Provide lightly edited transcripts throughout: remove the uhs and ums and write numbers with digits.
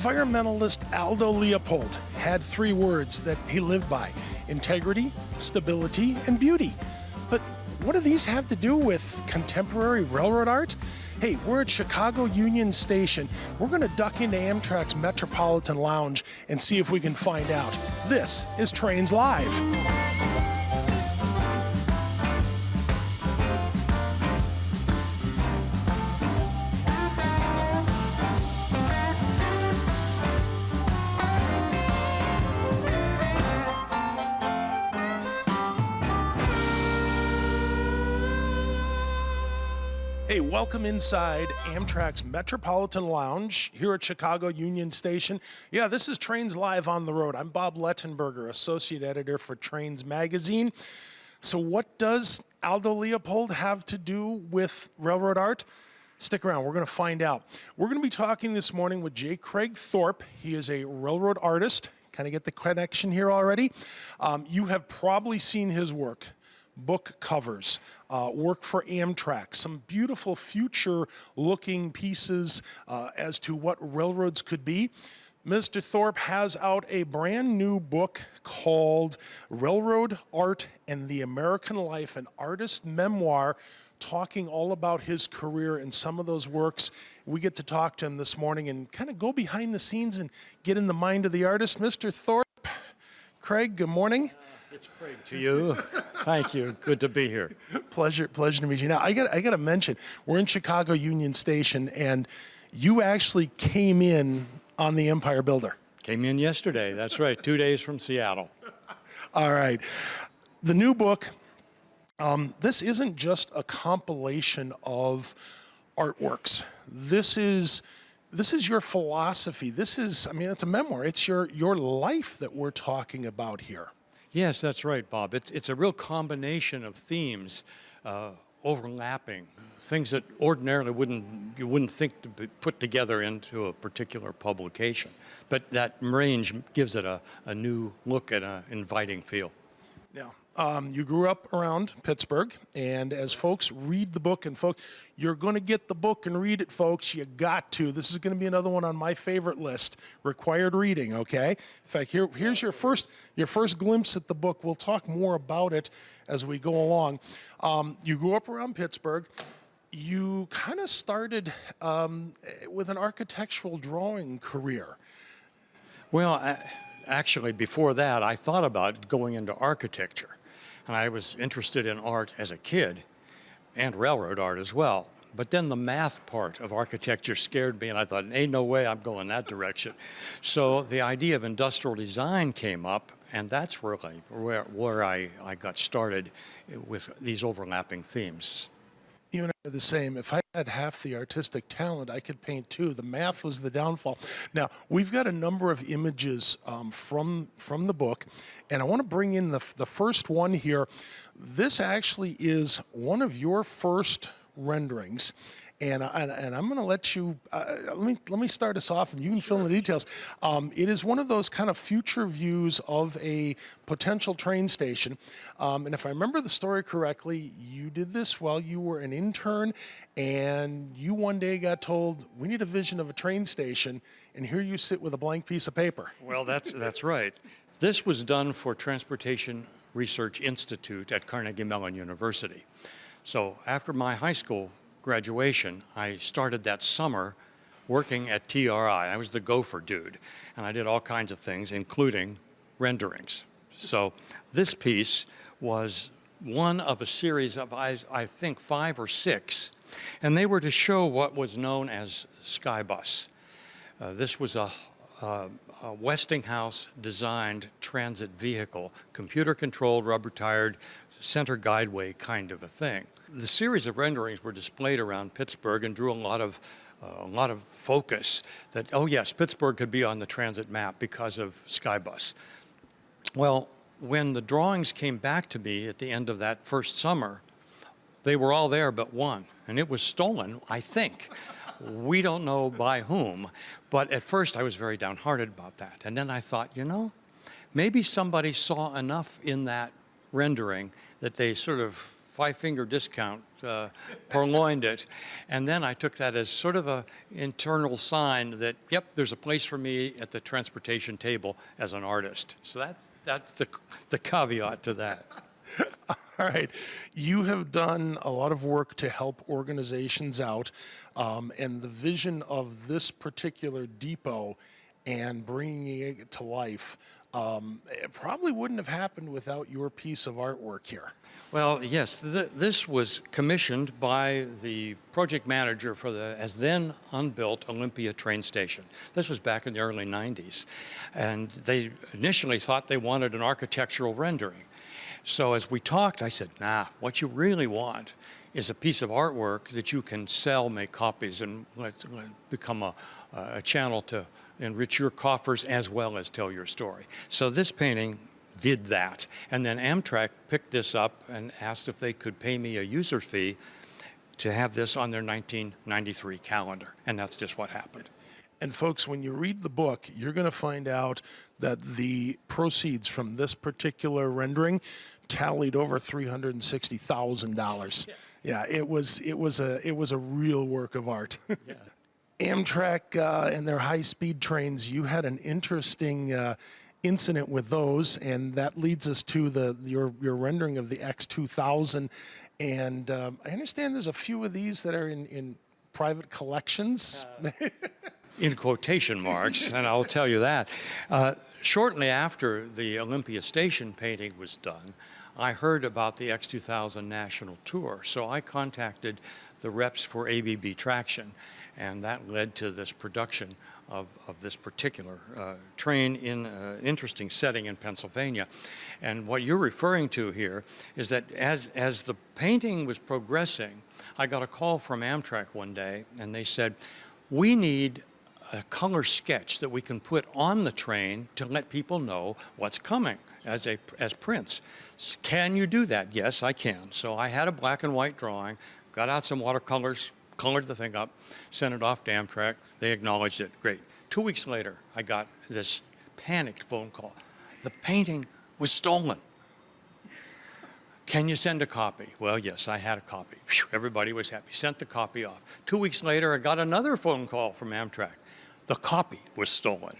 Environmentalist Aldo Leopold had three words that he lived by: integrity, stability, and beauty. But what do these have to do with contemporary railroad art? Hey, we're at Chicago Union Station. We're going to duck into Amtrak's Metropolitan Lounge and see if we can find out. This is Trains Live. Hey, welcome inside Amtrak's Metropolitan Lounge here at Chicago Union Station. Yeah, this is Trains Live on the Road. I'm Bob Lettenberger, Associate Editor for Trains Magazine. So what does Aldo Leopold have to do with railroad art? Stick around, we're going to find out. We're going to be talking this morning with J. Craig Thorpe. He is a railroad artist. Kind of get the connection here already. You have probably seen his work. Book covers, work for Amtrak, some beautiful future-looking pieces as to what railroads could be. Mr. Thorpe has out a brand new book called Railroad Art and the American Life, an artist memoir talking all about his career and some of those works. We get to talk to him this morning and kind of go behind the scenes and get in the mind of the artist. Mr. Thorpe, Craig, good morning. It's Craig to you. Thank you. Good to be here. Pleasure to meet you. Now, I got to mention, we're in Chicago Union Station, and you actually came in on the Empire Builder. Came in yesterday. That's right. 2 days from Seattle. All right. The new book, this isn't just a compilation of artworks. This is your philosophy. This is, it's a memoir. It's your life that we're talking about here. Yes, that's right, Bob. It's a real combination of themes overlapping, things that ordinarily you wouldn't think to be put together into a particular publication. But that range gives it a new look and an inviting feel. Now, you grew up around Pittsburgh, and as folks read the book, and folks, you're going to get the book and read it, folks. You got to. This is going to be another one on my favorite list, required reading, okay? In fact, here's your first glimpse at the book. We'll talk more about it as we go along. You grew up around Pittsburgh. You kind of started with an architectural drawing career. Well, actually, before that, I thought about going into architecture. And I was interested in art as a kid, and railroad art as well. But then the math part of architecture scared me, and I thought, ain't no way I'm going that direction. So the idea of industrial design came up, and that's really where I got started with these overlapping themes. You and I are the same. If I had half the artistic talent, I could paint too. The math was the downfall. Now, we've got a number of images from the book, and I want to bring in the first one here. This actually is one of your first renderings. And I'm going to let you, let me start us off, and you can fill in the details. It is one of those kind of future views of a potential train station. And if I remember the story correctly, you did this while you were an intern, and you one day got told, we need a vision of a train station, and here you sit with a blank piece of paper. Well, that's right. This was done for Transportation Research Institute at Carnegie Mellon University. So after my high school graduation, I started that summer working at TRI. I was the gopher dude, and I did all kinds of things, including renderings. So this piece was one of a series of, I think, 5 or 6, and they were to show what was known as Skybus. This was a Westinghouse-designed transit vehicle, computer-controlled, rubber-tired, center guideway kind of a thing. The series of renderings were displayed around Pittsburgh and drew a lot of focus that, oh yes, Pittsburgh could be on the transit map because of Skybus. Well, when the drawings came back to me at the end of that first summer, they were all there but one, and it was stolen, I think. We don't know by whom, but at first I was very downhearted about that. And then I thought, maybe somebody saw enough in that rendering that they sort of five-finger discount, purloined it. And then I took that as sort of a internal sign that, yep, there's a place for me at the transportation table as an artist. So that's the caveat to that. All right. You have done a lot of work to help organizations out, and the vision of this particular depot and bringing it to life, it probably wouldn't have happened without your piece of artwork here. Well, yes, this was commissioned by the project manager for the as then unbuilt Olympia train station. This was back in the early 90s. And they initially thought they wanted an architectural rendering. So as we talked, I said, nah, what you really want is a piece of artwork that you can sell, make copies, and let become a channel to enrich your coffers as well as tell your story. So this painting did that. And then Amtrak picked this up and asked if they could pay me a user fee to have this on their 1993 calendar. And that's just what happened. And folks, when you read the book, you're going to find out that the proceeds from this particular rendering tallied over $360,000. Yeah, it was a real work of art. Yeah. Amtrak and their high-speed trains, you had an interesting incident with those, and that leads us to your rendering of the X2000. And I understand there's a few of these that are in private collections. In quotation marks, and I'll tell you that. Shortly after the Olympia Station painting was done, I heard about the X2000 national tour. So I contacted the reps for ABB Traction, and that led to this production of this particular train in an interesting setting in Pennsylvania. And what you're referring to here is that as the painting was progressing, I got a call from Amtrak one day, and they said, we need a color sketch that we can put on the train to let people know what's coming as prints. Can you do that? Yes, I can. So I had a black and white drawing, got out some watercolors, colored the thing up, sent it off to Amtrak. They acknowledged it. Great. 2 weeks later, I got this panicked phone call. The painting was stolen. Can you send a copy? Well, yes, I had a copy. Whew, everybody was happy. Sent the copy off. 2 weeks later, I got another phone call from Amtrak. The copy was stolen.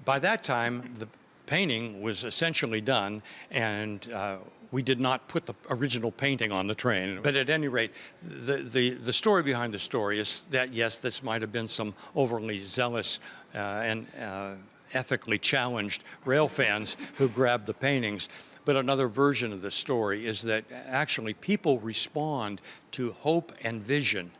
By that time, the painting was essentially done, and we did not put the original painting on the train. But at any rate, the story behind the story is that, yes, this might have been some overly zealous and ethically challenged rail fans who grabbed the paintings. But another version of the story is that actually people respond to hope and vision.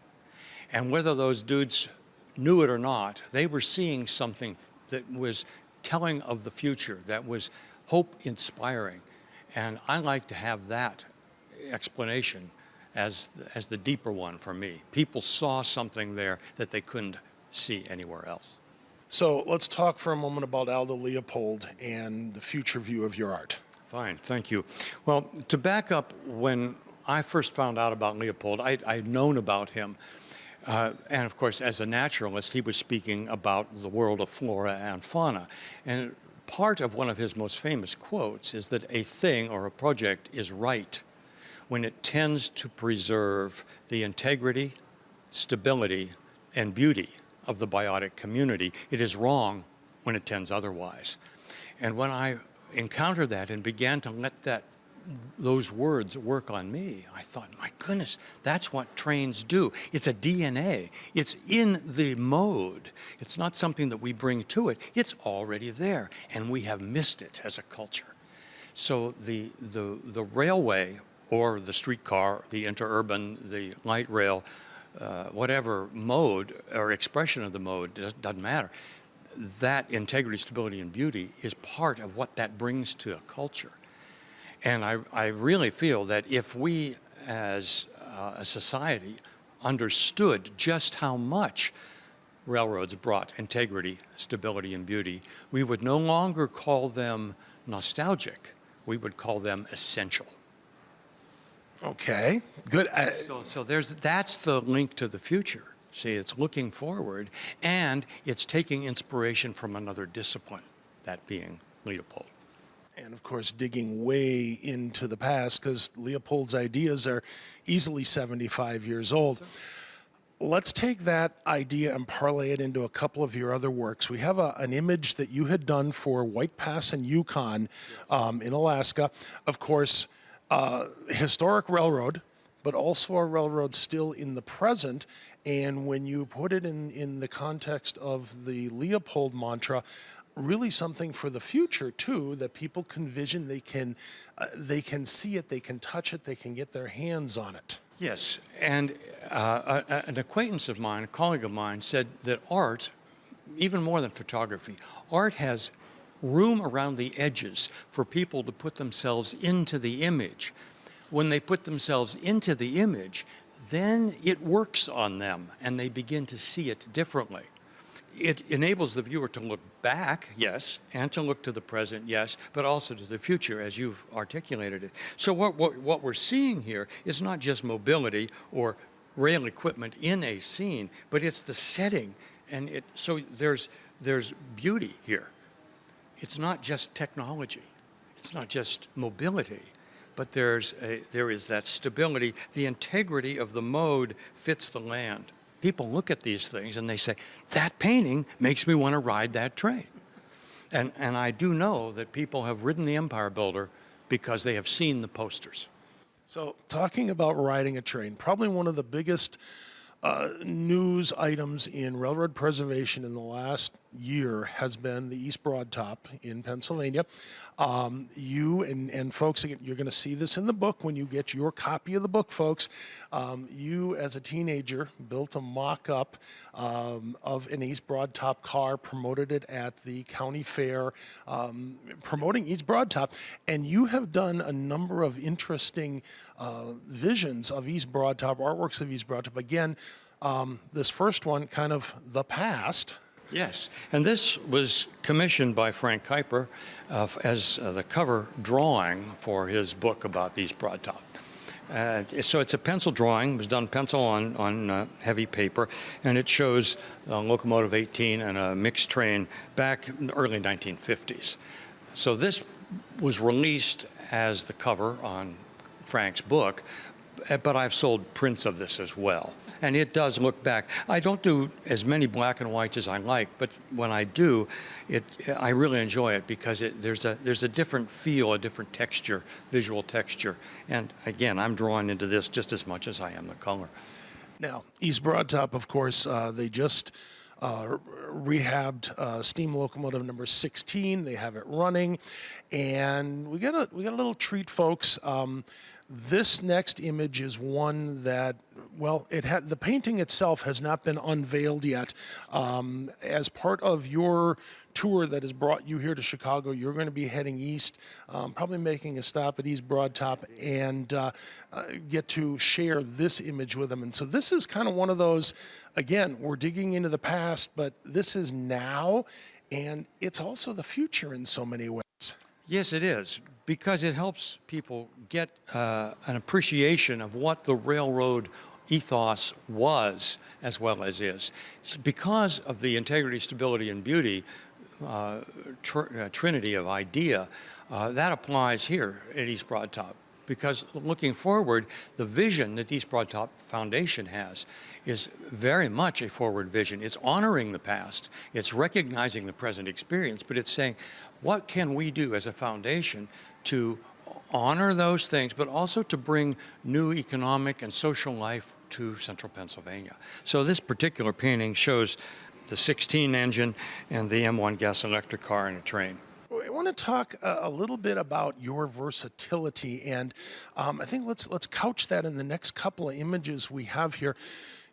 And whether those dudes knew it or not, they were seeing something that was telling of the future, that was hope-inspiring. And I like to have that explanation as the deeper one for me. People saw something there that they couldn't see anywhere else. So let's talk for a moment about Aldo Leopold and the future view of your art. Fine, thank you. Well, to back up, when I first found out about Leopold, I'd known about him. And of course, as a naturalist, he was speaking about the world of flora and fauna. And part of one of his most famous quotes is that a thing or a project is right when it tends to preserve the integrity, stability, and beauty of the biotic community. It is wrong when it tends otherwise. And when I encountered that and began to let those words work on me, I thought, my goodness, that's what trains do. It's a DNA. It's in the mode. It's not something that we bring to it. It's already there, and we have missed it as a culture. So the railway or the streetcar, the interurban, the light rail, whatever mode or expression of the mode, doesn't matter. That integrity, stability, and beauty is part of what that brings to a culture. And I really feel that if we as a society understood just how much railroads brought integrity, stability, and beauty, we would no longer call them nostalgic. We would call them essential. Okay, good. So that's the link to the future. See, it's looking forward, and it's taking inspiration from another discipline, that being Leopold. And of course, digging way into the past, because Leopold's ideas are easily 75 years old. Let's take that idea and parlay it into a couple of your other works. We have an image that you had done for White Pass and Yukon in Alaska. Of course, historic railroad, but also a railroad still in the present. And when you put it in the context of the Leopold mantra, really something for the future too, that people can vision, they can see it, they can touch it, they can get their hands on it. Yes, and an acquaintance of mine, a colleague of mine, said that art, even more than photography, art has room around the edges for people to put themselves into the image. When they put themselves into the image, then it works on them and they begin to see it differently. It enables the viewer to look back, yes, and to look to the present, yes, but also to the future, as you've articulated it. So what we're seeing here is not just mobility or rail equipment in a scene, but it's the setting, and so there's beauty here. It's not just technology, it's not just mobility, but there is that stability. The integrity of the mode fits the land. People look at these things and they say, that painting makes me want to ride that train. And I do know that people have ridden the Empire Builder because they have seen the posters. So talking about riding a train, probably one of the biggest news items in railroad preservation in the last year has been the East Broadtop in Pennsylvania. You and folks, you're going to see this in the book when you get your copy of the book, folks. You, as a teenager, built a mock-up of an East Broadtop car, promoted it at the county fair, promoting East Broadtop, and you have done a number of interesting visions of East Broadtop, artworks of East Broadtop. Again, this first one, kind of the past. Yes, and this was commissioned by Frank Kuiper as the cover drawing for his book about East Broadtop. So it's a pencil drawing. It was done pencil on heavy paper, and it shows Locomotive 18 and a mixed train back in the early 1950s. So this was released as the cover on Frank's book, but I've sold prints of this as well. And it does look back. I don't do as many black and whites as I like, but when I do, I really enjoy it because there's a different feel, a different texture, visual texture. And again, I'm drawn into this just as much as I am the color. Now, East Broadtop, of course, they just rehabbed steam locomotive number 16. They have it running, and we got a little treat, folks. This next image is one that, well, the painting itself has not been unveiled yet. As part of your tour that has brought you here to Chicago, you're going to be heading east, probably making a stop at East Broadtop, and get to share this image with them. And so this is kind of one of those, again, we're digging into the past, but this is now, and it's also the future in so many ways. Yes, it is, because it helps people get an appreciation of what the railroad ethos was as well as is. Because of the integrity, stability, and beauty trinity of idea, that applies here at East Broadtop. Because looking forward, the vision that the East Broadtop Foundation has is very much a forward vision. It's honoring the past, it's recognizing the present experience, but it's saying, what can we do as a foundation to honor those things, but also to bring new economic and social life to central Pennsylvania? So this particular painting shows the 16 engine and the M1 gas electric car in a train. I want to talk a little bit about your versatility, and I think let's couch that in the next couple of images we have here.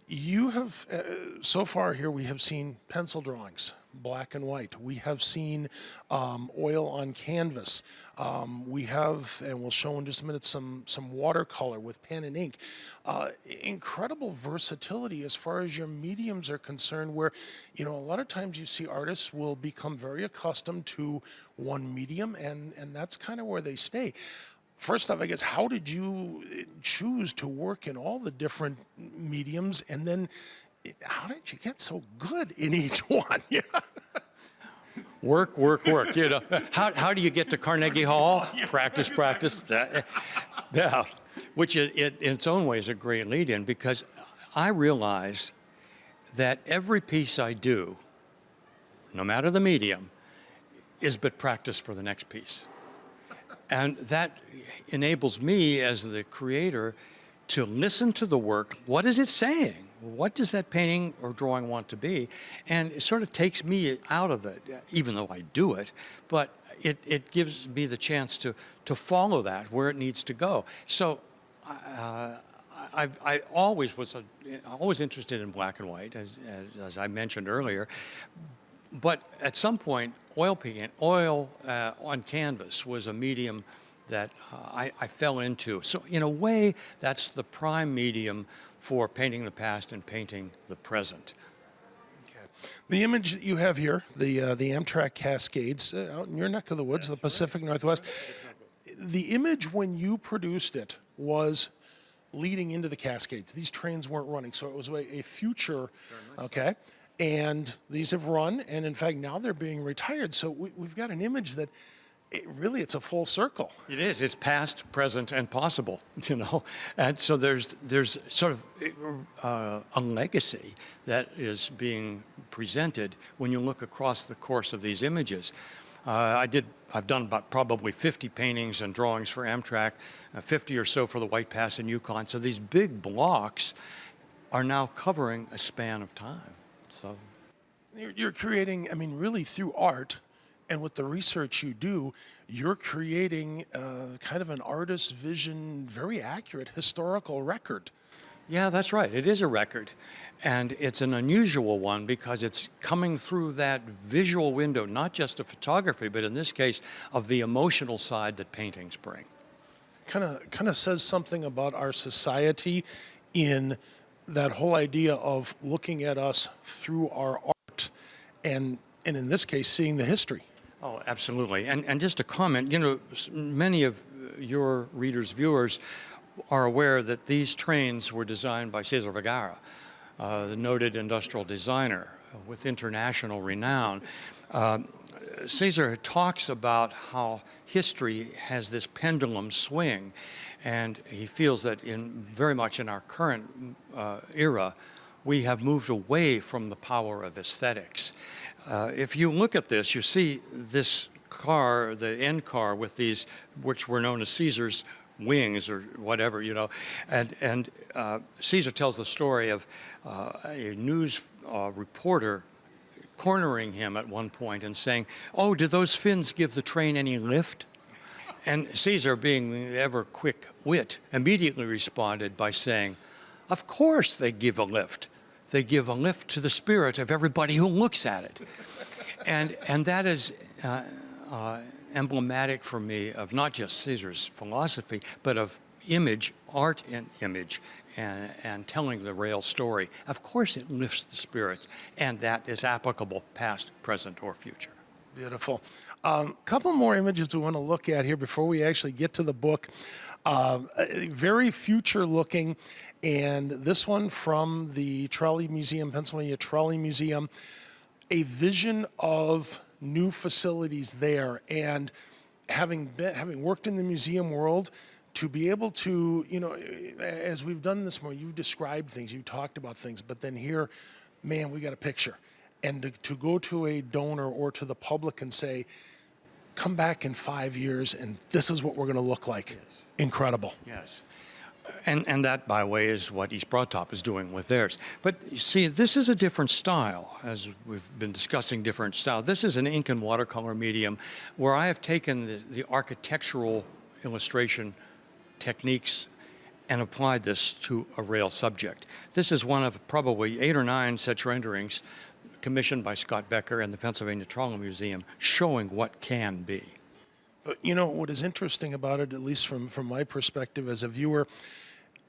You have, so far here, we have seen pencil drawings, black and white. We have seen oil on canvas. We have, and we'll show in just a minute, some watercolor with pen and ink. Incredible versatility as far as your mediums are concerned, where, a lot of times you see artists will become very accustomed to one medium, and that's kind of where they stay. First off, I guess, how did you choose to work in all the different mediums, and then how did you get so good in each one? Work, work, work. You know, how do you get to Carnegie Hall? Practice, practice. Yeah, which in its own way is a great lead-in, because I realize that every piece I do, no matter the medium, is but practice for the next piece. And that enables me as the creator to listen to the work. What is it saying? What does that painting or drawing want to be? And it sort of takes me out of it, even though I do it, but it gives me the chance to follow that where it needs to go. So I always was always interested in black and white, as I mentioned earlier. But at some point, oil on canvas was a medium that I fell into. So in a way, that's the prime medium for painting the past and painting the present. Okay. The image that you have here, the Amtrak Cascades, out in your neck of the woods, the Pacific Northwest, the image when you produced it was leading into the Cascades. These trains weren't running, so it was a future, okay? And these have run, and in fact, now they're being retired. So we've got an image that it's a full circle. It is. It's past, present, and possible, you know. And so there's sort of a legacy that is being presented when you look across the course of these images. I've done about probably 50 paintings and drawings for Amtrak, 50 or so for the White Pass in Yukon. So these big blocks are now covering a span of time. So You're creating, I mean, really through art, and with the research you do, you're creating kind of an artist's vision, very accurate historical record. yeah, that's right. It is a record. And it's an unusual one because it's coming through that visual window, not just of photography, but in this case, of the emotional side that paintings bring. Kind of says something about our society in that whole idea of looking at us through our art and in this case, seeing the history. Oh, absolutely. And just a comment, you know, many of your readers, viewers, are aware that these trains were designed by Cesar Vergara, the noted industrial designer with international renown. Cesar talks about how history has this pendulum swing, and he feels that very much in our current era, we have moved away from the power of aesthetics. If you look at this, you see this car, the end car with these, which were known as Caesar's wings or whatever, you know, and Caesar tells the story of a news reporter cornering him at one point and saying, "Oh, did those fins give the train any lift?" And Caesar, being the ever quick wit, immediately responded by saying, "Of course they give a lift. They give a lift to the spirit of everybody who looks at it." And that is emblematic for me of not just Caesar's philosophy, but of image, art in image, and telling the real story. Of course it lifts the spirits, and that is applicable past, present, or future. Beautiful. Couple more images we want to look at here before we actually get to the book. Very future looking, and this one from the Trolley Museum, Pennsylvania Trolley Museum, a vision of new facilities there, and having worked in the museum world, to be able to, you know, as we've done this more, you've described things, you talked about things, but then here, man, we got a picture. And to go to a donor or to the public and say, come back in 5 years and this is what we're going to look like. Yes. Incredible. Yes. And that, by the way, is what East Broadtop is doing with theirs. But you see, this is a different style, as we've been discussing different styles. This is an ink and watercolor medium where I have taken the architectural illustration techniques and applied this to a rail subject. This is one of probably 8 or 9 such renderings commissioned by Scott Becker and the Pennsylvania Trolley Museum, showing what can be. But you know, what is interesting about it, at least from my perspective as a viewer,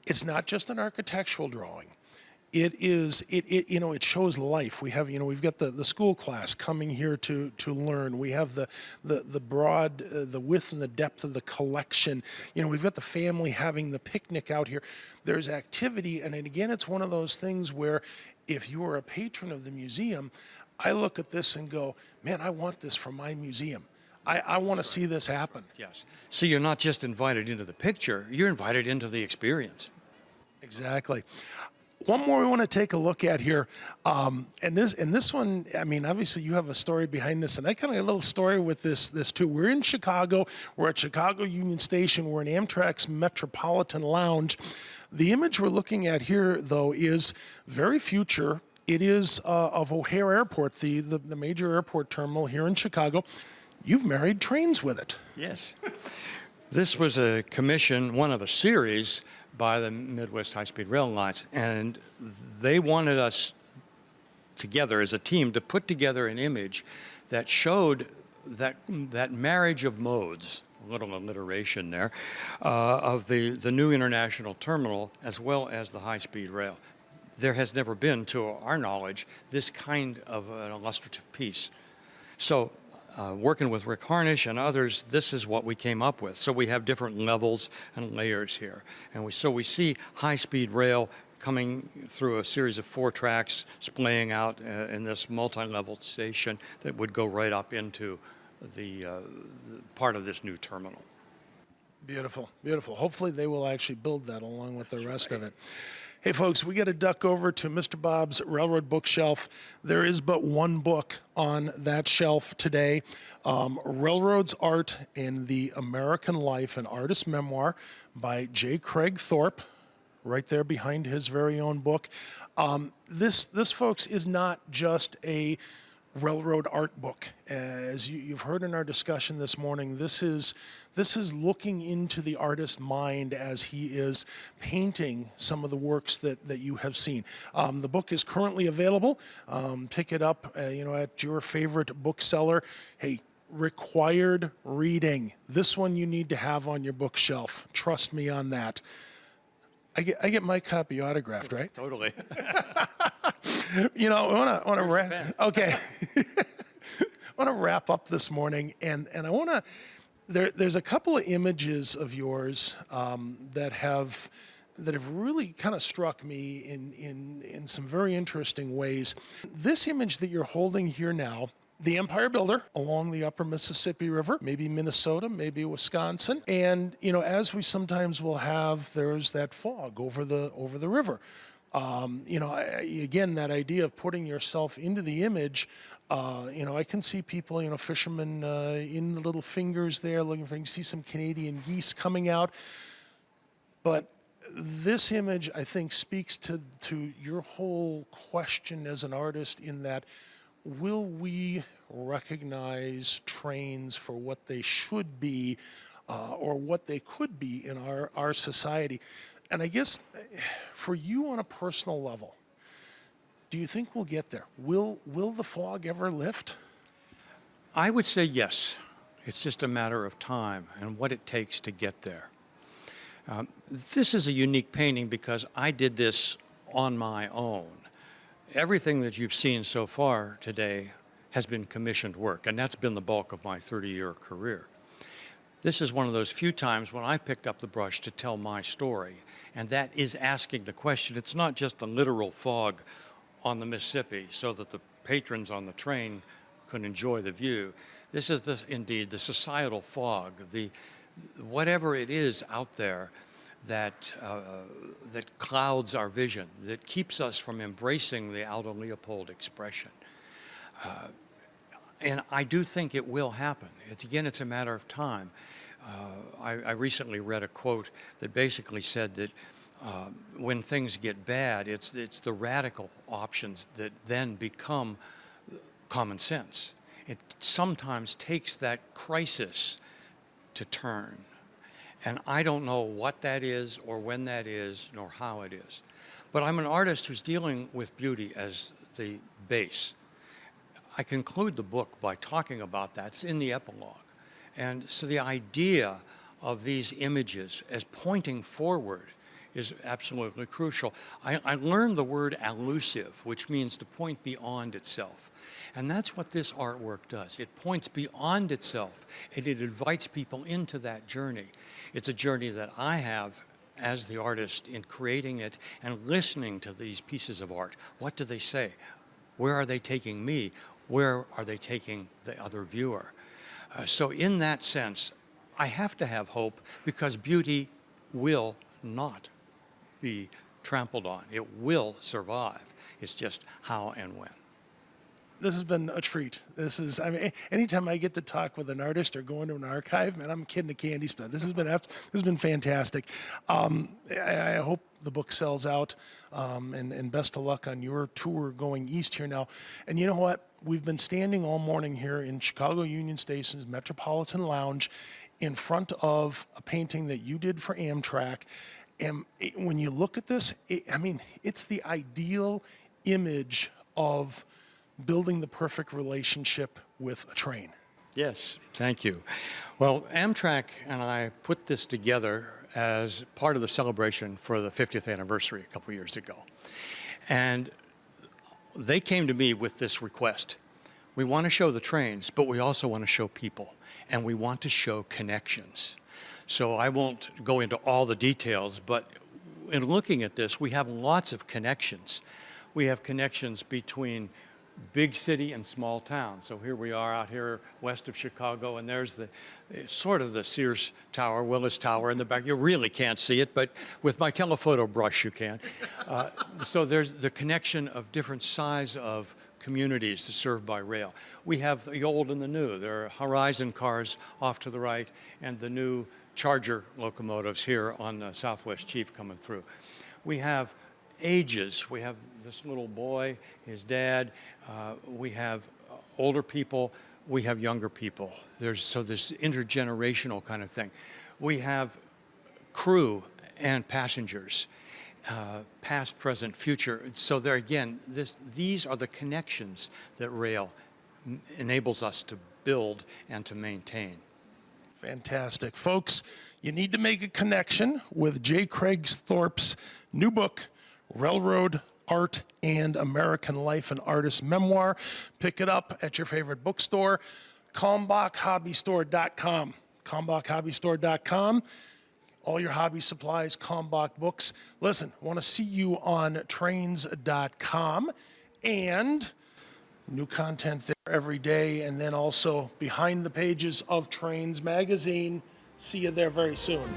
it's not just an architectural drawing. It is, you know, it shows life. We have, you know, we've got the school class coming here to learn. We have the broad, the width and the depth of the collection. You know, we've got the family having the picnic out here. There's activity, and again, it's one of those things where if you are a patron of the museum, I look at this and go, man, I want this for my museum. I want to see this happen. Yes. So you're not just invited into the picture, you're invited into the experience. Exactly. One more we want to take a look at here, and this one, I mean, obviously you have a story behind this, and I kind of got a little story with this too. We're in Chicago. We're at Chicago Union Station. We're in Amtrak's Metropolitan Lounge. The image we're looking at here, though, is very future. It is of O'Hare Airport, the major airport terminal here in Chicago. You've married trains with it. Yes. This was a commission, one of a series by the Midwest High-Speed Rail Lines, and they wanted us together as a team to put together an image that showed that marriage of modes, a little alliteration there, of the new international terminal as well as the high-speed rail. There has never been, to our knowledge, this kind of an illustrative piece. So working with Rick Harnish and others, this is what we came up with. So we have different levels and layers here. And we see high-speed rail coming through a series of 4 tracks, splaying out in this multi-level station that would go right up into the part of this new terminal. Beautiful, beautiful. Hopefully they will actually build that along with the rest of it. Hey folks, we got to duck over to Mr. Bob's Railroad Bookshelf. There is but one book on that shelf today, Railroads, Art, and the American Life, an Artist Memoir by J. Craig Thorpe, right there behind his very own book. This, folks, is not just a railroad art book. As you've heard in our discussion this morning, this is looking into the artist's mind as he is painting some of the works that you have seen. The book is currently available. Pick it up, at your favorite bookseller. Hey, required reading. This one you need to have on your bookshelf. Trust me on that. I get my copy autographed, right? Totally. I want to wrap. Okay. I want to wrap up this morning, and I want to. There's a couple of images of yours that have really kind of struck me in some very interesting ways. This image that you're holding here now, the Empire Builder along the upper Mississippi River, maybe Minnesota, maybe Wisconsin. And, as we sometimes will have, there's that fog over the river. Again, that idea of putting yourself into the image, I can see people, fishermen in the little fingers there looking for, you can see some Canadian geese coming out. But this image, I think, speaks to your whole question as an artist in that, will we recognize trains for what they should be or what they could be in our society? And I guess for you on a personal level, do you think we'll get there? Will the fog ever lift? I would say yes. It's just a matter of time and what it takes to get there. This is a unique painting because I did this on my own. Everything that you've seen so far today has been commissioned work, and that's been the bulk of my 30-year career. This is one of those few times when I picked up the brush to tell my story, and that is asking the question. It's not just a literal fog on the Mississippi so that the patrons on the train could enjoy the view. This is indeed the societal fog, whatever it is out there that clouds our vision, that keeps us from embracing the Aldo Leopold expression. And I do think it will happen. It's a matter of time. I recently read a quote that basically said that when things get bad, it's the radical options that then become common sense. It sometimes takes that crisis to turn. And I don't know what that is or when that is nor how it is. But I'm an artist who's dealing with beauty as the base. I conclude the book by talking about that. It's in the epilogue. And so the idea of these images as pointing forward is absolutely crucial. I learned the word allusive, which means to point beyond itself. And that's what this artwork does. It points beyond itself, and it invites people into that journey. It's a journey that I have as the artist in creating it and listening to these pieces of art. What do they say? Where are they taking me? Where are they taking the other viewer? So in that sense, I have to have hope because beauty will not be trampled on. It will survive. It's just how and when. This has been a treat. This is, I mean, anytime I get to talk with an artist or go into an archive, man, I'm kidding a candy store. This has been fantastic. I hope the book sells out, and best of luck on your tour going east here now. And you know what? We've been standing all morning here in Chicago Union Station's Metropolitan Lounge in front of a painting that you did for Amtrak. And when you look at this, I mean, it's the ideal image of building the perfect relationship with a train. Yes, thank you. Well, Amtrak and I put this together as part of the celebration for the 50th anniversary a couple years ago. And they came to me with this request. We want to show the trains, but we also want to show people, and we want to show connections. So I won't go into all the details, but in looking at this, we have lots of connections. We have connections between big city and small town. So here we are out here west of Chicago, and there's the sort of the Sears Tower, Willis Tower in the back. You really can't see it, but with my telephoto brush you can. So there's the connection of different size of communities served by rail. We have the old and the new. There are Horizon cars off to the right and the new Charger locomotives here on the Southwest Chief coming through. We have ages. We have this little boy, his dad. We have older people. We have younger people. So this intergenerational kind of thing. We have crew and passengers, past, present, future. So there again, these are the connections that rail enables us to build and to maintain. Fantastic. Folks, you need to make a connection with J. Craig Thorpe's new book, Railroad, Art, and American Life and Artist Memoir. Pick it up at your favorite bookstore, kalmbachhobbystore.com. kalmbachhobbystore.com. All your hobby supplies, Kalmbach books. Listen, want to see you on trains.com, and new content there every day, and then also behind the pages of Trains magazine. See you there very soon.